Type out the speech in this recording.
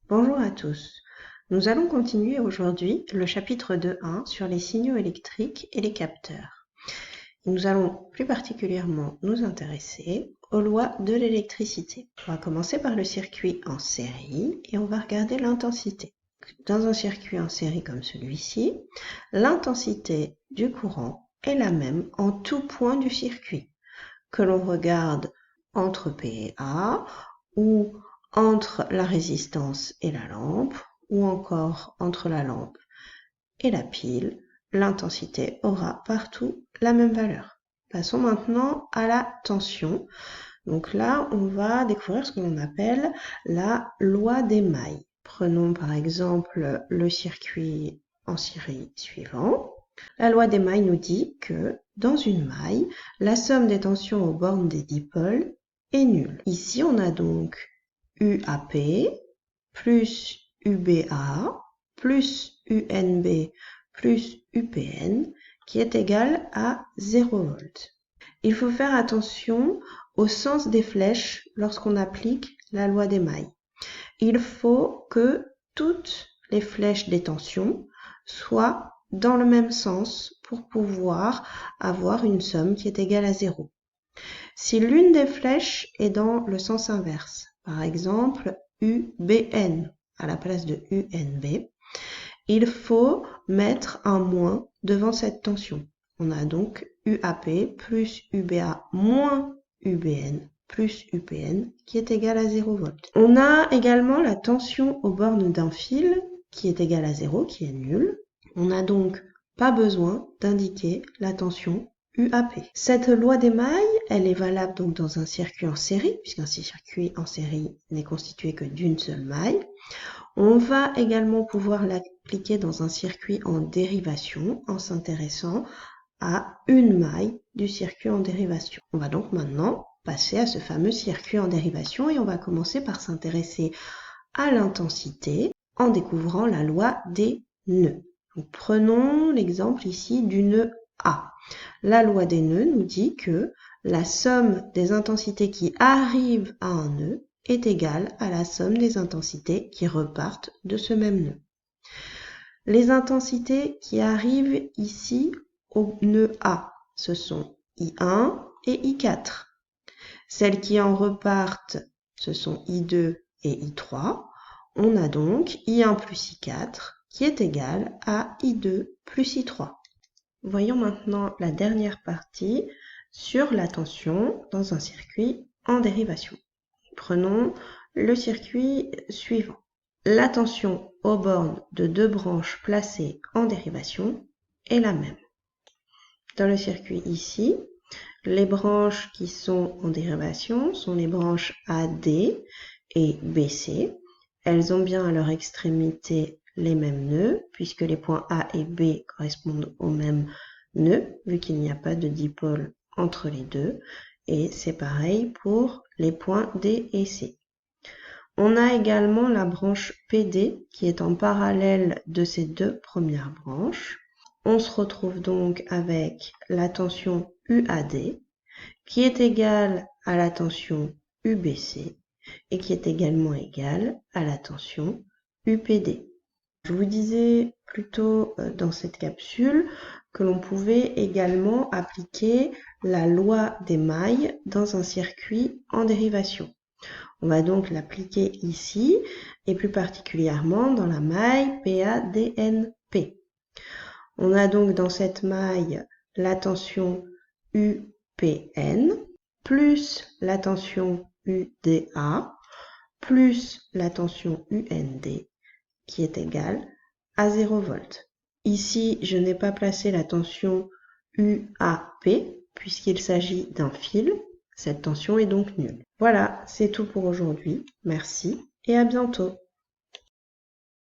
Bonjour à tous. Nous allons continuer aujourd'hui le chapitre 2.1 sur les signaux électriques et les capteurs. Nous allons plus particulièrement nous intéresser aux lois de l'électricité. On va commencer par le circuit en série et on va regarder l'intensité. Dans un circuit en série comme celui-ci, l'intensité du courant est la même en tout point du circuit, que l'on regarde entre P et A ou entre la résistance et la lampe, ou encore entre la lampe et la pile, l'intensité aura partout la même valeur. Passons maintenant à la tension. Donc là, on va découvrir ce que l'on appelle la loi des mailles. Prenons par exemple le circuit en série suivant. La loi des mailles nous dit que dans une maille, la somme des tensions aux bornes des dipôles est nulle. Ici, on a donc UAP plus UBA plus UNB plus UPN qui est égal à 0 volts. Il faut faire attention au sens des flèches lorsqu'on applique la loi des mailles. Il faut que toutes les flèches des tensions soient dans le même sens pour pouvoir avoir une somme qui est égale à 0. Si l'une des flèches est dans le sens inverse, par exemple UBN à la place de UNB, il faut mettre un moins devant cette tension. On a donc UAP plus UBA moins UBN plus UPN qui est égal à 0 volts. On a également la tension aux bornes d'un fil qui est égale à 0, qui est nulle. On n'a donc pas besoin d'indiquer la tension UAP. Cette loi des mailles, elle est valable donc dans un circuit en série, puisqu'un circuit en série n'est constitué que d'une seule maille. On va également pouvoir l'appliquer dans un circuit en dérivation en s'intéressant à une maille du circuit en dérivation. On va donc maintenant passer à ce fameux circuit en dérivation et on va commencer par s'intéresser à l'intensité en découvrant la loi des nœuds. Donc, prenons l'exemple ici du nœud A. La loi des nœuds nous dit que la somme des intensités qui arrivent à un nœud est égale à la somme des intensités qui repartent de ce même nœud. Les intensités qui arrivent ici au nœud A, ce sont I1 et I4. Celles qui en repartent, ce sont I2 et I3. On a donc I1 plus I4 qui est égal à I2 plus I3. Voyons maintenant la dernière partie sur la tension dans un circuit en dérivation. Prenons le circuit suivant. La tension aux bornes de deux branches placées en dérivation est la même. Dans le circuit ici, les branches qui sont en dérivation sont les branches AD et BC. Elles ont bien à leur extrémité les mêmes nœuds, puisque les points A et B correspondent aux mêmes nœuds, vu qu'il n'y a pas de dipôle entre les deux. Et c'est pareil pour les points D et C. On a également la branche PD qui est en parallèle de ces deux premières branches. On se retrouve donc avec la tension UAD qui est égale à la tension UBC et qui est également égale à la tension UPD. Je vous disais plus tôt dans cette capsule que l'on pouvait également appliquer la loi des mailles dans un circuit en dérivation. On va donc l'appliquer ici et plus particulièrement dans la maille PADNP. On a donc dans cette maille la tension UPN plus la tension UDA plus la tension UND qui est égale à 0 volts. Ici, je n'ai pas placé la tension UAP puisqu'il s'agit d'un fil. Cette tension est donc nulle. Voilà, c'est tout pour aujourd'hui. Merci et à bientôt.